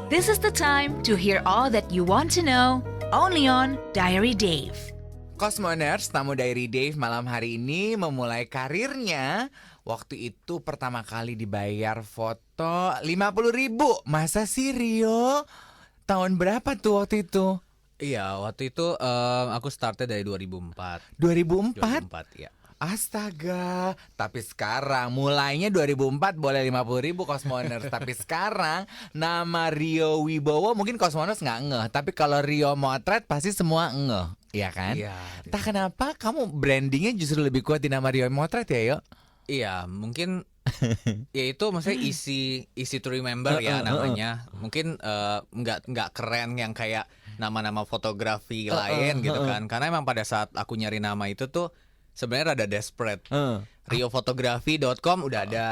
This is the time to hear all that you want to know, only on Diary Dave. Cosmoners, tamu Diary Dave malam hari ini memulai karirnya. Waktu itu pertama kali dibayar foto 50.000. Masa sih Rio? Tahun berapa tuh waktu itu? Iya, waktu itu aku startnya dari 2004. 2004? 2004, ya. Astaga, tapi sekarang mulainya 2004 boleh 50.000 Cosmoners. Tapi sekarang nama Rio Wibowo mungkin Cosmoners nggak ngeh, tapi kalau Rio Motret pasti semua ngeh, ya kan? Iya. Entah kenapa kamu brandingnya justru lebih kuat di nama Rio Motret ya, Yo? Iya, mungkin ya itu maksudnya easy to remember ya namanya. Mungkin nggak keren yang kayak nama-nama fotografi lain gitu kan. Karena emang pada saat aku nyari nama itu tuh sebenarnya rada desperate. RioFotografi.com udah ada,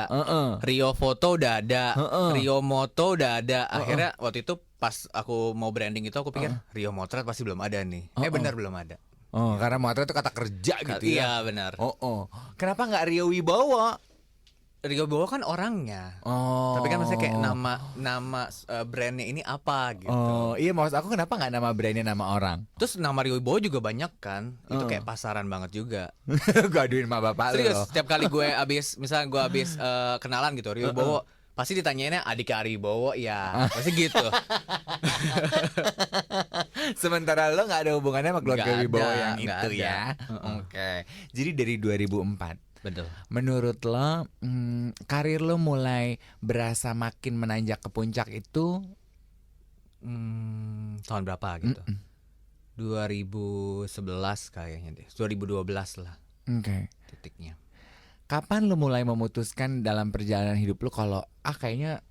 Rio Foto udah ada, Rio Moto udah ada. Akhirnya waktu itu pas aku mau branding itu aku pikir Rio Motret pasti belum ada nih. Benar belum ada. Oh, karena Motret itu kata kerja gitu ya. Iya benar. Kenapa nggak Rio Wibowo? Rio Bowo kan orangnya. Tapi kan maksudnya kayak nama brandnya ini apa gitu. Iya, maksud aku kenapa nggak nama brandnya nama orang? Terus nama Rio Bowo juga banyak kan. Itu kayak pasaran banget juga. Gaduin sama bapak Serius, lo. setiap kali misalnya gue abis kenalan gitu Rio Bowo, pasti ditanyainnya adik Ari Bowo ya. Pasti gitu. Sementara lo nggak ada hubungannya sama keluarga Nggak Wibowo ada, yang nggak itu ada. ya. Oke. Jadi dari 2004. Betul. Menurut lo, karir lo mulai berasa makin menanjak ke puncak itu Tahun berapa gitu? 2011 kayaknya deh. 2012 lah Oke. titiknya. Kapan lo mulai memutuskan dalam perjalanan hidup lo kalau kayaknya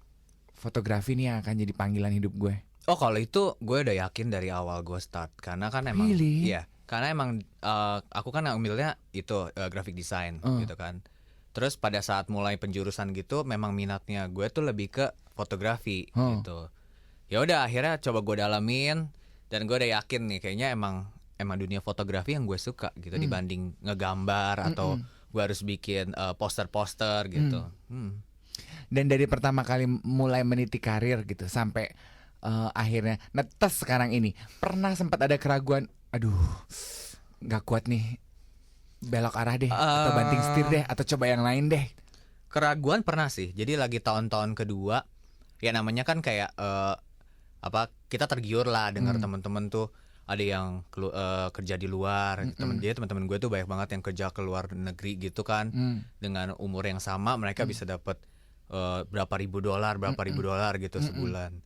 fotografi nih yang akan jadi panggilan hidup gue? Oh, kalau itu gue udah yakin dari awal gue start. Karena kan emang Really? Iya, karena emang aku kan ambilnya itu graphic design gitu kan. Terus pada saat mulai penjurusan gitu memang minatnya gue tuh lebih ke fotografi gitu. Ya udah akhirnya coba gue dalamin dan gue udah yakin nih kayaknya emang dunia fotografi yang gue suka gitu dibanding ngegambar atau gue harus bikin poster-poster gitu. Dan dari pertama kali mulai meniti karir gitu sampai akhirnya netes sekarang ini, pernah sempat ada keraguan, aduh nggak kuat nih, belok arah deh atau banting setir deh atau coba yang lain deh? Keraguan pernah sih. Jadi lagi tahun-tahun kedua ya namanya kan kayak kita tergiur lah dengar teman-teman tuh ada yang kerja di luar. Teman-teman gue tuh banyak banget yang kerja ke luar negeri gitu kan. Dengan umur yang sama mereka bisa dapat berapa ribu dolar gitu sebulan.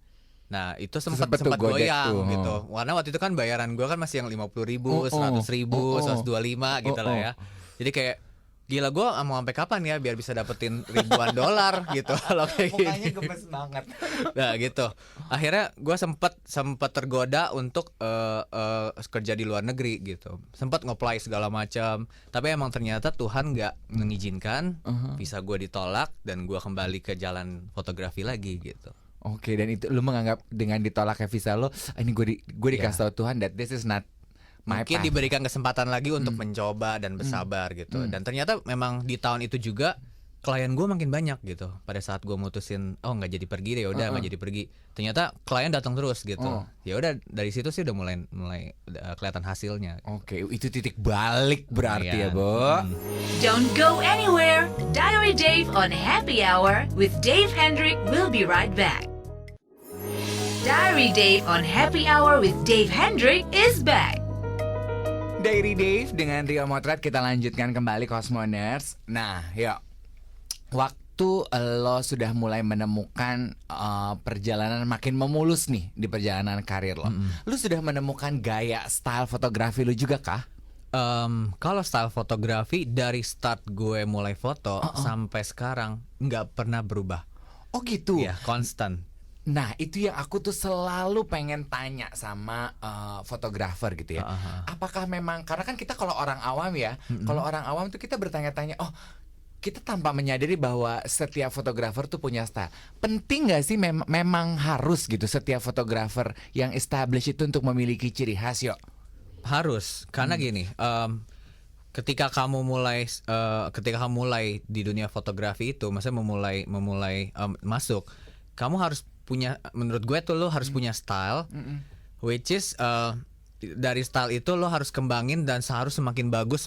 Nah itu sempat goyang gitu. Karena waktu itu kan bayaran gue kan masih yang 50.000, 100.000, 125 gitu lah ya. Jadi kayak gila, gue mau sampai kapan ya biar bisa dapetin ribuan dolar gitu kalau kayak gini. Mukanya gemes banget. Nah gitu. Akhirnya gue sempat tergoda untuk kerja di luar negeri gitu. Sempat nge-apply segala macam. Tapi emang ternyata Tuhan nggak mengizinkan. Visa gue ditolak dan gue kembali ke jalan fotografi lagi gitu. Oke, dan itu lu menganggap dengan ditolaknya visa lo, ini gue dikasih tahu Tuhan that this is not my mungkin path. diberikan kesempatan lagi untuk mencoba dan bersabar gitu. Dan ternyata memang di tahun itu juga klien gue makin banyak gitu. Pada saat gue mutusin nggak jadi pergi deh, udah nggak jadi pergi. Ternyata klien datang terus gitu. Ya udah dari situ sih udah mulai kelihatan hasilnya. Oke, itu titik balik berarti ya, Bo. Don't go anywhere. Diary Dave on Happy Hour with Dave Hendrick will be right back. Diary Dave on Happy Hour with Dave Hendrick is back. Diary Dave dengan Rio Motret kita lanjutkan kembali Cosmoners. Nah, yuk. Waktu lo sudah mulai menemukan perjalanan makin memulus nih di perjalanan karir lo. Lo sudah menemukan gaya style fotografi lo juga kah? Kalau style fotografi dari start gue mulai foto sampai sekarang nggak pernah berubah. Oh gitu? Iya, konstan. Nah itu yang aku tuh selalu pengen tanya sama fotografer gitu ya. Apakah memang, karena kan kita kalau orang awam ya, kalau orang awam tuh kita bertanya-tanya, kita tanpa menyadari bahwa setiap fotografer tuh punya style. Penting gak sih memang harus gitu setiap fotografer yang established itu untuk memiliki ciri khas, Yo? Harus, karena gini, ketika kamu mulai di dunia fotografi itu, maksudnya memulai masuk, kamu harus menurut gue tuh lo harus punya style, which is dari style itu lo harus kembangin dan harus semakin bagus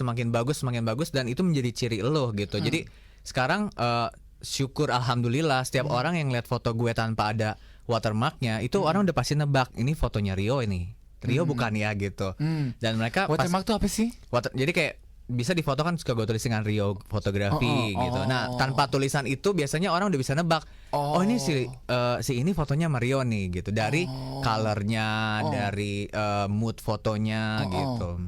dan itu menjadi ciri lo gitu. Jadi sekarang syukur alhamdulillah setiap orang yang lihat foto gue tanpa ada watermarknya itu orang udah pasti nebak ini fotonya Rio ini. Rio bukan ya gitu. Dan mereka Watermark tuh apa sih? jadi kayak bisa di foto kan suka gue tulis dengan Rio fotografi gitu. Nah tanpa tulisan itu biasanya orang udah bisa nebak. Oh ini si ini fotonya Mario nih gitu. Dari colornya, dari mood fotonya gitu.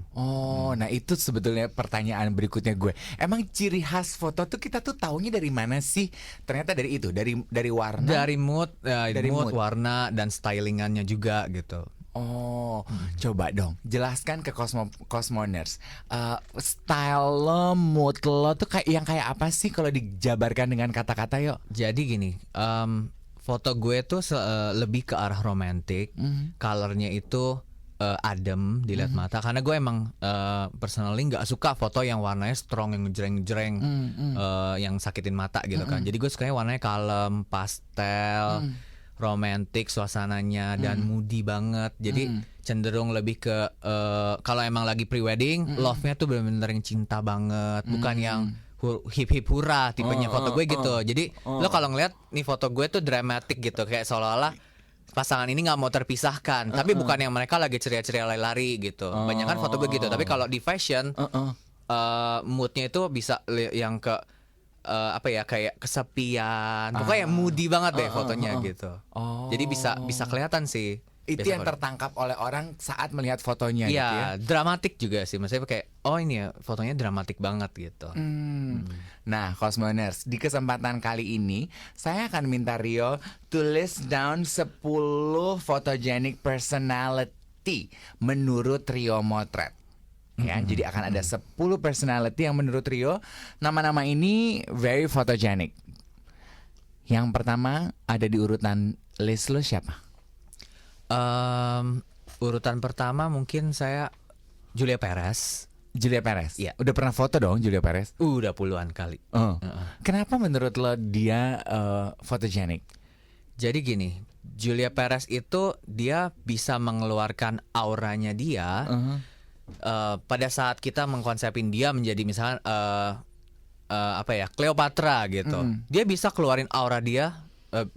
Nah itu sebetulnya pertanyaan berikutnya gue. Emang ciri khas foto tuh kita tuh taunya dari mana sih? Ternyata dari itu, dari warna. Dari mood, mood, warna dan stylingannya juga gitu. Coba dong jelaskan ke Cosmoners style lo, mood lo tuh kayak apa sih kalau dijabarkan dengan kata-kata yuk. Jadi gini, foto gue tuh lebih ke arah romantis, colornya itu adem dilihat mata karena gue emang personally nggak suka foto yang warnanya strong, yang jreng-jreng, yang sakitin mata gitu kan. Jadi gue sukanya warnanya kalem, pastel, romantis suasananya dan moody banget. Jadi cenderung lebih ke kalau emang lagi pre-wedding, love-nya tuh benar-benar yang cinta banget, bukan yang hip-hip hura tipenya foto gue gitu. Jadi lo kalau ngeliat nih foto gue tuh dramatic gitu, kayak seolah-olah pasangan ini nggak mau terpisahkan, tapi bukan yang mereka lagi ceria-ceria lari-lari gitu. Banyak kan foto gue gitu. Tapi kalau di fashion, moodnya itu bisa yang ke apa ya, kayak kesepian, pokoknya moody banget deh fotonya gitu. Jadi bisa kelihatan sih. Itu yang tertangkap oleh orang saat melihat fotonya gitu ya. Dramatik juga sih, maksudnya kayak ini ya fotonya dramatik banget gitu. Nah, Cosmoners, di kesempatan kali ini saya akan minta Rio tulis down 10 photogenic personality menurut Rio Motret. Ya, jadi akan ada 10 personality yang menurut Rio nama-nama ini very photogenic. Yang pertama ada di urutan list lo siapa? Urutan pertama mungkin saya Julia Perez. Julia Perez. Iya. Udah pernah foto dong Julia Perez? Udah puluhan kali. Kenapa menurut lo dia photogenic? Jadi gini, Julia Perez itu dia bisa mengeluarkan auranya dia. Pada saat kita mengkonsepin dia menjadi misalnya apa ya, Cleopatra gitu, dia bisa keluarin aura dia,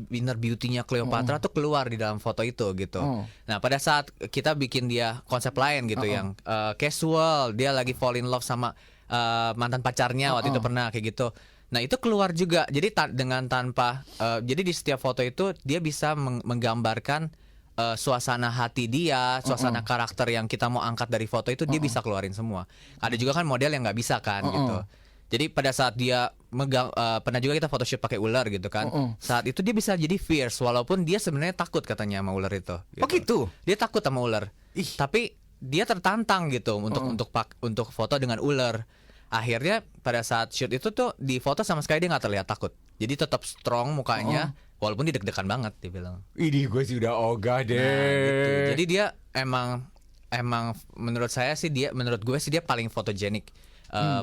inner beauty-nya Cleopatra tuh keluar di dalam foto itu gitu. Nah pada saat kita bikin dia konsep lain gitu, yang casual, dia lagi fall in love sama mantan pacarnya waktu itu pernah kayak gitu. Nah itu keluar juga. Jadi dengan tanpa jadi di setiap foto itu dia bisa menggambarkan suasana hati dia, suasana karakter yang kita mau angkat dari foto itu dia bisa keluarin semua. Ada juga kan model yang nggak bisa kan gitu. Jadi pada saat dia megang, pernah juga kita photoshoot pakai ular gitu kan. Saat itu dia bisa jadi fierce walaupun dia sebenarnya takut katanya sama ular itu. Gitu. Oh gitu. Dia takut sama ular. Tapi dia tertantang gitu untuk foto dengan ular. Akhirnya pada saat shoot itu tuh di foto sama sekali dia nggak terlihat takut. Jadi tetap strong mukanya. Walaupun dia deg-degan banget dia bilang. Ini gue sih udah ogah deh. Nah, gitu. Jadi dia emang menurut saya sih menurut gue sih dia paling photogenic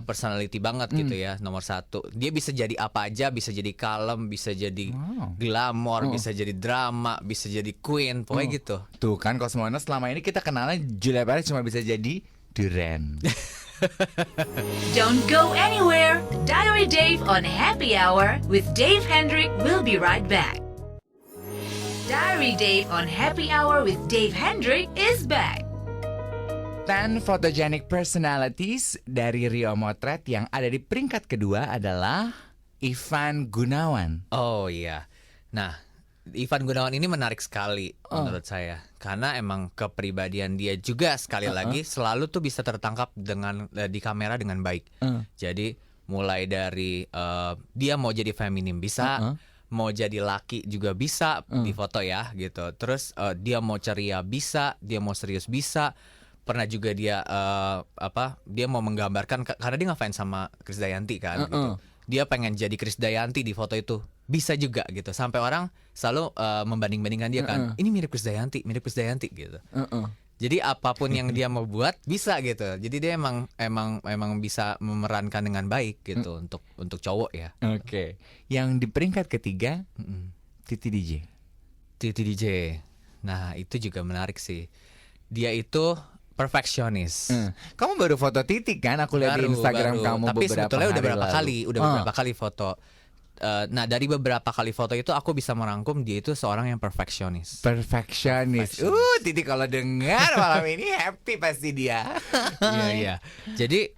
personality banget gitu ya, nomor 1. Dia bisa jadi apa aja, bisa jadi kalem, bisa jadi glamor, bisa jadi drama, bisa jadi queen, pokoknya gitu. Tuh kan Cosmoners, selama ini kita kenalnya Julia Perez cuma bisa jadi Duren. Don't go anywhere. Diary Dave on Happy Hour with Dave Hendrick will be right back. Diary Dave on Happy Hour with Dave Hendrick is back. 10 photogenic personalities dari Rio Motret. Yang ada di peringkat kedua adalah Ivan Gunawan. Oh iya. Nah, Ivan Gunawan ini menarik sekali menurut saya, karena emang kepribadian dia juga sekali lagi selalu tuh bisa tertangkap dengan di kamera dengan baik. Jadi mulai dari dia mau jadi feminim bisa, mau jadi laki juga bisa di foto ya gitu. Terus dia mau ceria bisa, dia mau serius bisa. Pernah juga dia dia mau menggambarkan karena dia ngefans sama Krisdayanti kan gitu. Dia pengen jadi Krisdayanti di foto itu. Bisa juga gitu. Sampai orang selalu membanding-bandingkan dia kan. Ini mirip Krisdayanti gitu. Jadi apapun yang dia mau buat bisa gitu. Jadi dia emang bisa memerankan dengan baik gitu untuk cowok ya. Oke. Yang di peringkat ketiga Titi DJ. Titi DJ. Nah, itu juga menarik sih. Dia itu perfeksionis. Kamu baru foto Titi kan? Aku lihat di Instagram baru. kamu Tapi beberapa sebetulnya hari beberapa kali foto. Nah, dari beberapa kali foto itu aku bisa merangkum dia itu seorang yang perfeksionis. Perfeksionis. Titi kalau dengar malam ini happy pasti dia. Iya. Jadi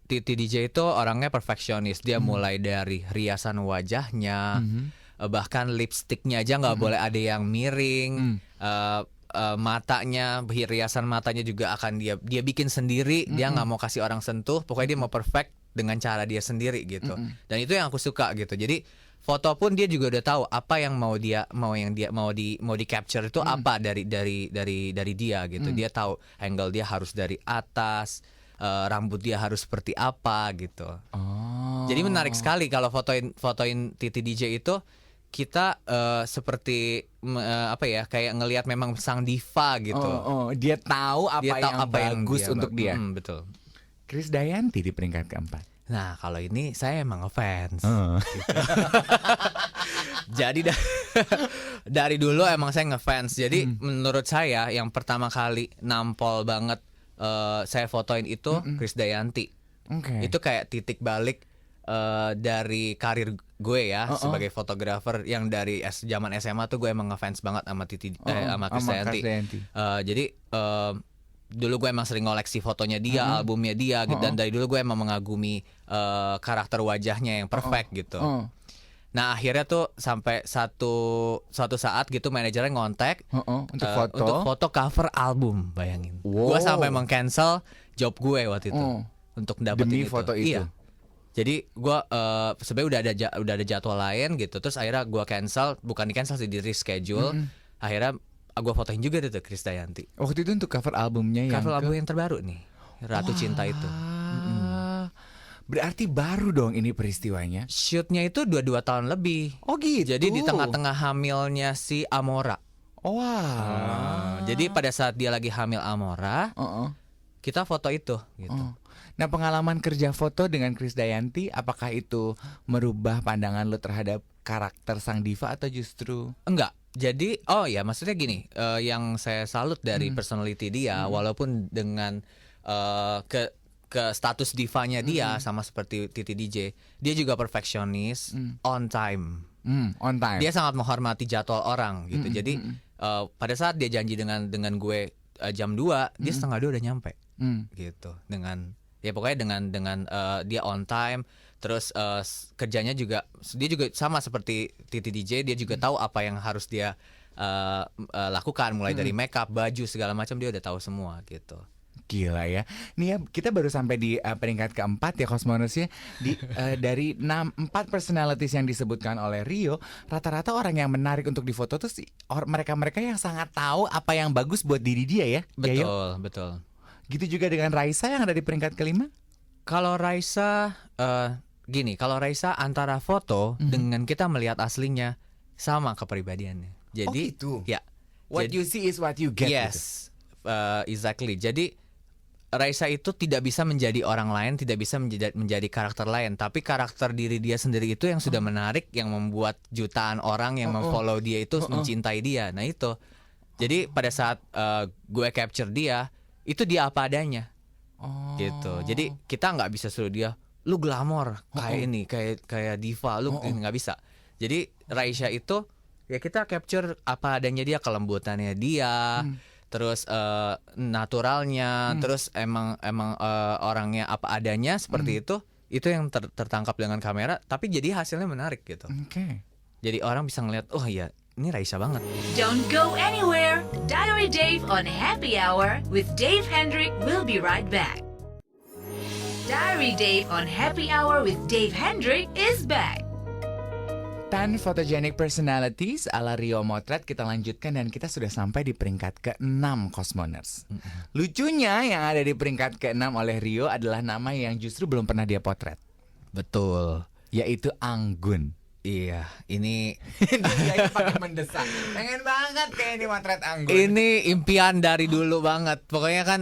Titi DJ itu orangnya perfeksionis. Dia mulai dari riasan wajahnya, bahkan lipstiknya aja nggak boleh ada yang miring. Matanya, riasan matanya juga akan dia bikin sendiri. Dia nggak mau kasih orang sentuh. Pokoknya dia mau perfect dengan cara dia sendiri gitu. Dan itu yang aku suka gitu. Jadi foto pun dia juga udah tahu apa yang mau di capture itu apa dari dia gitu. Dia tahu angle dia harus dari atas, rambut dia harus seperti apa gitu. Jadi menarik sekali kalau fotoin Titi DJ itu kita seperti kayak ngelihat memang sang diva gitu. Dia tahu apa yang bagus untuk dia. Betul. Krisdayanti di peringkat keempat. Nah, kalau ini saya emang ngefans. Gitu. Jadi dari dulu emang saya ngefans. Jadi menurut saya yang pertama kali nampol banget saya fotoin itu Krisdayanti. Itu kayak titik balik dari karir gue ya sebagai fotografer yang dari zaman SMA tuh gue emang ngefans banget sama sama Krisdayanti. Jadi dulu gue emang sering ngoleksi fotonya dia, albumnya dia gitu, dan dari dulu gue emang mengagumi karakter wajahnya yang perfect gitu. Nah, akhirnya tuh sampai suatu saat gitu manajernya ngontek untuk foto cover album, bayangin. Gue sampai meng-cancel job gue waktu itu untuk dapetin demi foto itu. Iya. Jadi gue sebenarnya udah ada jadwal lain gitu, terus akhirnya gue cancel, bukan di cancel sih, di reschedule. Akhirnya gue fotoin juga tuh Krisdayanti. Waktu itu untuk cover albumnya album yang terbaru nih, Ratu Cinta itu. Berarti baru dong ini peristiwanya. Shootnya itu 2 tahun lebih. Oh gitu. Jadi di tengah-tengah hamilnya si Amora. Jadi pada saat dia lagi hamil Amora, kita foto itu gitu. Nah, pengalaman kerja foto dengan Krisdayanti, apakah itu merubah pandangan lo terhadap karakter sang diva atau justru enggak? Jadi maksudnya gini, yang saya salut dari personality dia, walaupun dengan ke status divanya dia sama seperti Titi DJ, dia juga perfeksionis, on time. On time. Dia sangat menghormati jadwal orang gitu. Jadi pada saat dia janji dengan gue jam 2, dia setengah 2 udah nyampe. Gitu. Dengan pokoknya dengan dia on time. Terus kerjanya juga dia juga sama seperti Titi DJ, dia juga tahu apa yang harus dia lakukan, mulai dari makeup, baju, segala macam dia udah tahu semua gitu. Gila ya. Nih ya, kita baru sampai di peringkat keempat ya Cosmoners ya. Dari 4 personalities yang disebutkan oleh Rio, rata-rata orang yang menarik untuk difoto tuh mereka-mereka yang sangat tahu apa yang bagus buat diri dia ya. Betul. Gitu juga dengan Raisa yang ada di peringkat kelima. Kalau Raisa kalau Raisa antara foto dengan kita melihat aslinya sama kepribadiannya. Jadi gitu. Ya. What you see is what you get. Yes. Exactly. Jadi Raisa itu tidak bisa menjadi orang lain, tidak bisa menjadi karakter lain, tapi karakter diri dia sendiri itu yang sudah menarik, yang membuat jutaan orang yang memfollow dia itu mencintai dia. Nah itu. Jadi pada saat gue capture dia, itu dia apa adanya. Gitu. Jadi kita nggak bisa suruh dia, lu glamor kayak ini, kayak diva, lu nggak bisa. Jadi Raisa itu ya kita capture apa adanya dia, kelembutannya dia. Terus naturalnya, terus emang orangnya apa adanya seperti itu yang tertangkap dengan kamera, tapi jadi hasilnya menarik gitu. Jadi orang bisa ngeliat, oh iya ini Raisa banget. Don't go anywhere. Diary Dave on Happy Hour with Dave Hendrik will be right back. Diary Dave on Happy Hour with Dave Hendrik is back. 10 photogenic personalities ala Rio Motret kita lanjutkan dan kita sudah sampai di peringkat ke-6 Cosmoners. Lucunya yang ada di peringkat ke-6 oleh Rio adalah nama yang justru belum pernah dia potret. Betul. Yaitu Anggun. Iya, ini dia pakai mendesak. Pengen banget kayak ini motret Anggun. Ini impian dari dulu banget. Pokoknya kan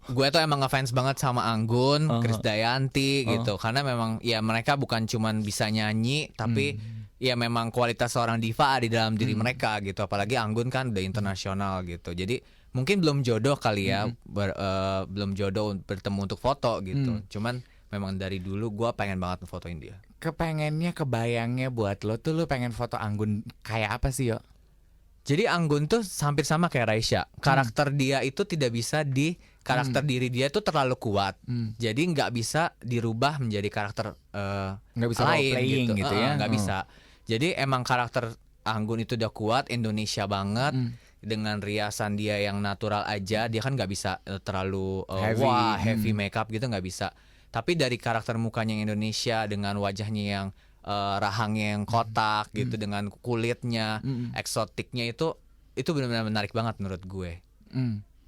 gue tuh emang ngefans banget sama Anggun, Krisdayanti gitu. Karena memang ya mereka bukan cuman bisa nyanyi, tapi ya memang kualitas seorang diva di dalam diri mereka gitu. Apalagi Anggun kan udah internasional gitu. Jadi mungkin belum jodoh kali ya, belum jodoh bertemu untuk foto gitu. Cuman memang dari dulu gue pengen banget fotoin dia. Kepengennya, kebayangnya buat lo tuh lo pengen foto Anggun kayak apa sih, yo? Jadi Anggun tuh hampir sama kayak Raisya. Karakter dia itu tidak bisa karakter diri dia itu terlalu kuat. Jadi nggak bisa dirubah menjadi karakter Nggak bisa lain role playing gitu ya? Nggak bisa. Jadi emang karakter Anggun itu udah kuat, Indonesia banget. Dengan riasan dia yang natural aja, dia kan nggak bisa terlalu heavy makeup gitu, nggak bisa. Tapi dari karakter mukanya yang Indonesia dengan wajahnya yang rahangnya yang kotak gitu, dengan kulitnya eksotiknya itu benar-benar menarik banget menurut gue.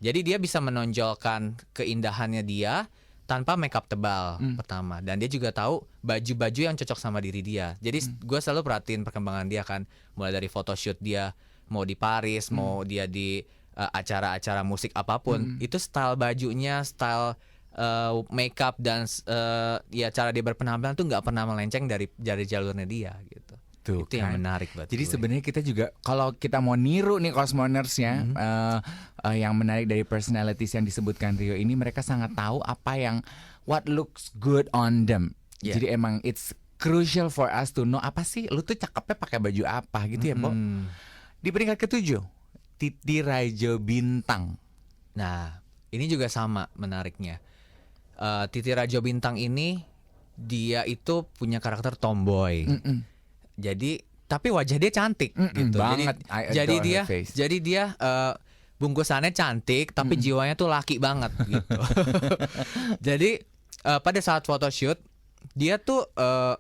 Jadi dia bisa menonjolkan keindahannya dia tanpa makeup tebal pertama, dan dia juga tahu baju-baju yang cocok sama diri dia. Jadi gue selalu perhatiin perkembangan dia kan, mulai dari photoshoot dia mau di Paris, mau dia di acara-acara musik apapun, itu style bajunya, style makeup dan ya cara dia berpenampilan tuh nggak pernah melenceng dari jalurnya dia gitu. Tuh, itu yang menarik buat Jadi gue. sebenarnya kita juga kalau kita mau niru nih Cosmoners-nya, yang menarik dari personalities yang disebutkan Rio ini, mereka sangat tahu apa yang what looks good on them. Yeah. Jadi emang it's crucial for us to know apa sih lu tuh cakepnya pakai baju apa gitu ya, Bo. Di peringkat ke-7, Titi Rajo Bintang. Nah, ini juga sama menariknya. Titi Rajo Bintang ini dia itu punya karakter tomboy. Jadi tapi wajah dia cantik gitu. Banget. Jadi dia bungkusannya cantik tapi jiwanya tuh laki banget gitu. Jadi pada saat photoshoot dia tuh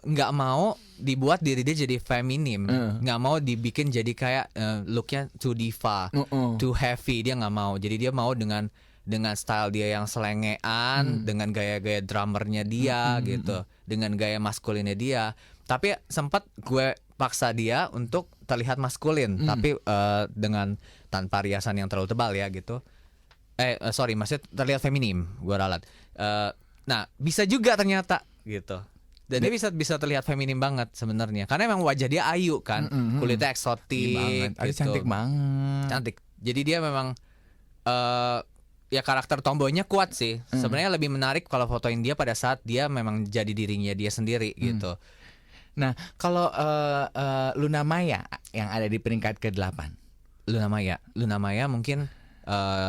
nggak mau dibuat diri dia jadi feminim, nggak mau dibikin jadi kayak looknya too diva, too heavy. Dia nggak mau. Jadi dia mau dengan style dia yang selengean, dengan gaya-gaya drummernya dia gitu, dengan gaya maskulinnya dia. Tapi sempat gue paksa dia untuk terlihat maskulin, tapi dengan tanpa riasan yang terlalu tebal ya gitu. Maksudnya terlihat feminim, gue ralat. Nah, bisa juga ternyata gitu. Dan dia bisa terlihat feminim banget sebenarnya, karena emang wajah dia ayu kan, kulitnya eksotik, gitu. Cantik banget. Cantik. Jadi dia memang ya karakter tomboynya kuat sih. Sebenarnya lebih menarik kalau fotoin dia pada saat dia memang jadi dirinya dia sendiri gitu. Nah, kalau Luna Maya yang ada di peringkat ke-8. Luna Maya mungkin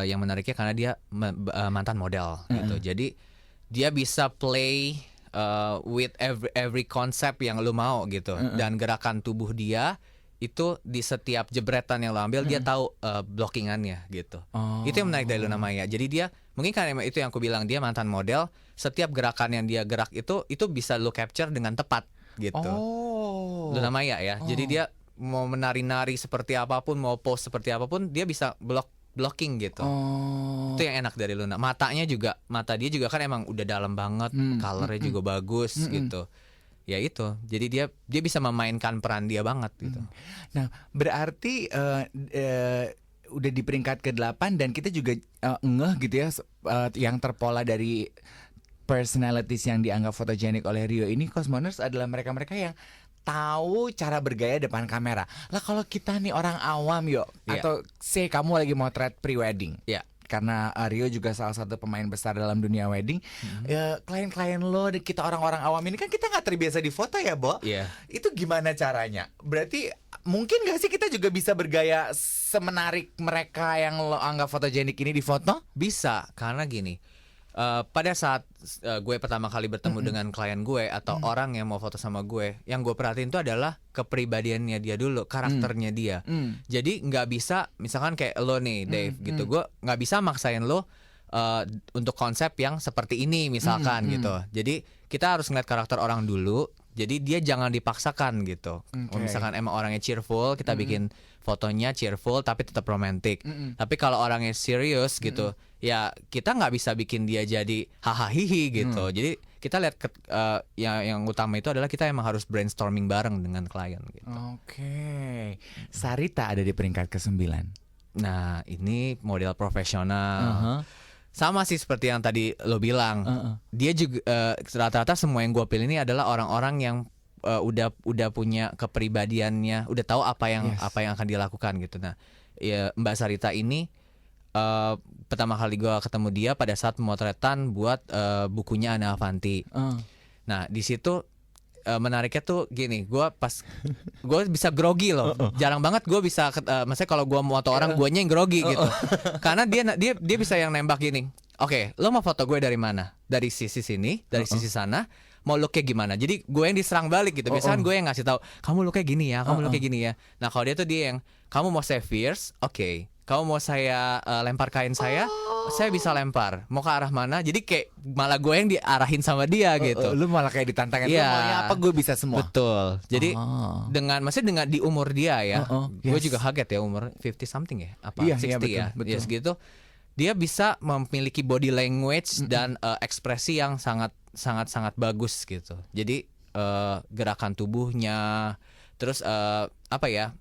yang menariknya karena dia mantan model gitu. Jadi dia bisa play with every concept yang lu mau gitu. Dan gerakan tubuh dia itu di setiap jebretan yang lo ambil dia tahu blockingannya gitu. Itu yang menarik dari Luna Maya. Jadi dia mungkin kan itu yang aku bilang, dia mantan model, setiap gerakan yang dia gerak itu bisa lo capture dengan tepat gitu. Luna Maya ya. Jadi dia mau menari-nari seperti apapun, mau pose seperti apapun, dia bisa blocking gitu. Itu yang enak dari Luna. Mata dia juga kan emang udah dalam banget, colornya juga bagus gitu. Ya itu, jadi dia bisa memainkan peran dia banget gitu. Nah, berarti udah di peringkat ke-8 dan kita juga ngeh gitu ya, yang terpola dari personalities yang dianggap fotogenik oleh Rio ini, Cosmoners adalah mereka-mereka yang tahu cara bergaya depan kamera. Lah kalau kita nih orang awam atau say kamu lagi motret pre-wedding. Karena Rio juga salah satu pemain besar dalam dunia wedding. Klien-klien lo, kita orang-orang awam ini kan kita nggak terbiasa di foto ya, Bo. Itu gimana caranya? Berarti mungkin nggak sih kita juga bisa bergaya semenarik mereka yang lo anggap fotogenik ini di foto? Bisa, karena gini. Pada saat gue pertama kali bertemu dengan klien gue atau orang yang mau foto sama gue, yang gue perhatiin itu adalah kepribadiannya dia dulu, karakternya dia. Jadi nggak bisa, misalkan kayak lo nih Dave gitu, gue nggak bisa maksain lo untuk konsep yang seperti ini misalkan gitu. Jadi kita harus ngeliat karakter orang dulu. Jadi dia jangan dipaksakan gitu. Misalkan emang orangnya cheerful, kita bikin fotonya cheerful tapi tetap romantis. Tapi kalau orangnya serius gitu, ya kita nggak bisa bikin dia jadi hahaha gitu. Jadi kita lihat yang utama itu adalah kita emang harus brainstorming bareng dengan klien gitu. Sarita ada di peringkat ke-9. Nah, ini model profesional. Sama sih seperti yang tadi lo bilang. Dia juga rata-rata semua yang gue pilih ini adalah orang-orang yang udah punya kepribadiannya, udah tahu apa yang Yes. akan dilakukan gitu. Nah, ya Mbak Sarita ini pertama kali gue ketemu dia pada saat pemotretan buat bukunya Ana Avanti. Nah di situ menariknya tuh gini, gue bisa grogi loh. Jarang banget gue bisa, maksudnya kalau gue moto orang guanya yang grogi gitu. Karena dia bisa yang nembak gini. Oke, lo mau foto gue dari mana? Dari sisi sini, dari sisi sana. Mau looknya gimana? Jadi gue yang diserang balik gitu. Biasanya kan gue yang ngasih tahu, kamu looknya gini ya, kamu looknya gini ya. Nah kalau dia tuh dia yang, kamu mau saya fierce, oke. Kamu mau saya lempar kain saya bisa lempar. Mau ke arah mana? Jadi kayak malah gue yang diarahin sama dia gitu. Lu malah kayak ditantangin, Iya. lu maunya apa, gue bisa semua. Betul. Jadi maksudnya dengan di umur dia ya, gue Yes. juga kaget ya, umur 50 something ya, apa Iya, 60 iya, betul, ya, betul. ya segitu. Dia bisa memiliki body language dan ekspresi yang sangat bagus gitu. Jadi gerakan tubuhnya, terus apa ya?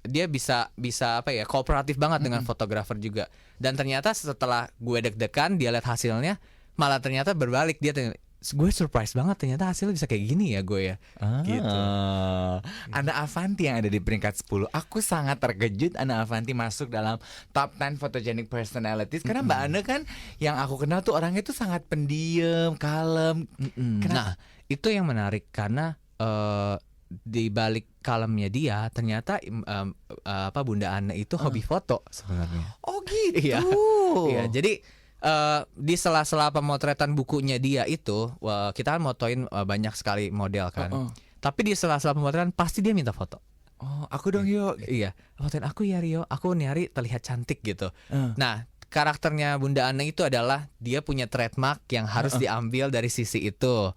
Dia bisa apa ya, kooperatif banget dengan fotografer juga. Dan ternyata setelah gue deg-degan dia lihat hasilnya, malah ternyata berbalik, gue surprise banget ternyata hasilnya bisa kayak gini ya gue ya. Gitu. Ana Avanti yang ada di peringkat 10. Aku sangat terkejut Ana Avanti masuk dalam top 10 photogenic personalities. Karena Mbak Ana kan yang aku kenal tuh orangnya tuh sangat pendiam, kalem. Nah, itu yang menarik karena di balik kalemnya dia ternyata Bunda Ana itu hobi foto sebenarnya. Oh gitu. Iya. Iya, jadi di sela-sela pemotretan bukunya dia itu, kita kan motoin banyak sekali model kan. Tapi di sela-sela pemotretan pasti dia minta foto. Oh, aku dong yuk. Iya, fotoin aku ya Rio, aku nyari terlihat cantik gitu. Nah, karakternya Bunda Ana itu adalah dia punya trademark yang harus diambil dari sisi itu.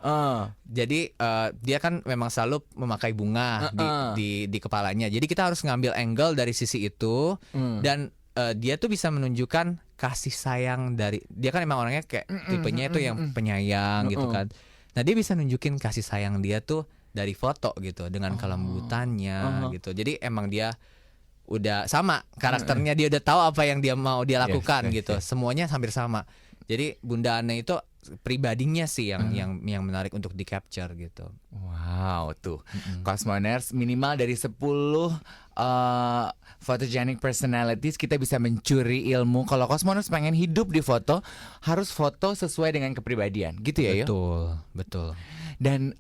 Jadi dia kan memang selalu memakai bunga di kepalanya. Jadi kita harus ngambil angle dari sisi itu dan dia tuh bisa menunjukkan kasih sayang dari dia, kan emang orangnya kayak tipenya itu yang penyayang gitu kan. Nah dia bisa nunjukin kasih sayang dia tuh dari foto gitu dengan kelembutannya gitu. Jadi emang dia udah sama karakternya, dia udah tahu apa yang dia mau dia lakukan gitu. Semuanya hampir sama. Jadi Bunda Ana itu pribadinya sih yang menarik untuk di capture gitu. Wow, tuh. Cosmoners minimal dari 10 photogenic personalities kita bisa mencuri ilmu. Kalau Cosmoners pengen hidup di foto, harus foto sesuai dengan kepribadian. Gitu ya, Betul. Dan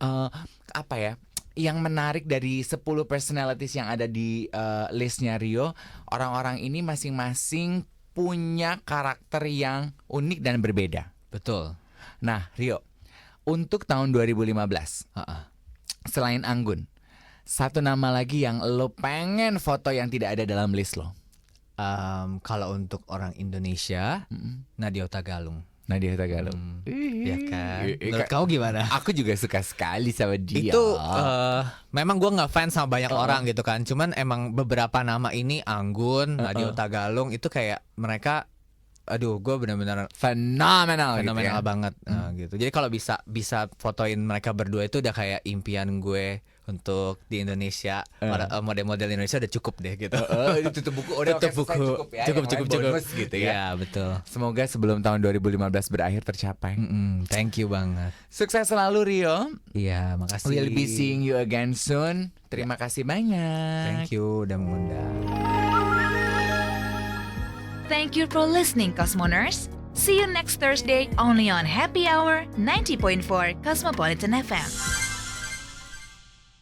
apa ya? Yang menarik dari 10 personalities yang ada di listnya Rio, orang-orang ini masing-masing punya karakter yang unik dan berbeda. Betul. Nah, Rio, untuk tahun 2015, selain Anggun, satu nama lagi yang lo pengen foto yang tidak ada dalam list lo. Kalau untuk orang Indonesia, Nadya Hutagalung. Nadya Hutagalung. Ya kan. Menurut kamu gimana? Aku juga suka sekali sama dia. Itu memang gue nggak fans sama banyak orang gitu kan. Cuman emang beberapa nama ini, Anggun, Nadya Hutagalung, itu kayak mereka, aduh, gue benar-benar fenomenal gitu ya. banget gitu. Jadi kalau bisa fotoin mereka berdua itu udah kayak impian gue untuk di Indonesia. Model-model Indonesia udah cukup deh gitu. Tutup buku, udah Tutup buku. cukup ya. Cukup. Bonus gitu ya. Iya, betul. Semoga sebelum tahun 2015 berakhir tercapai. Thank you banget. Sukses selalu Rio. Iya, makasih. We'll be seeing you again soon. Terima kasih banyak. Thank you udah mengundang. Thank you for listening, Cosmoners. See you next Thursday only on Happy Hour 90.4 Cosmopolitan FM.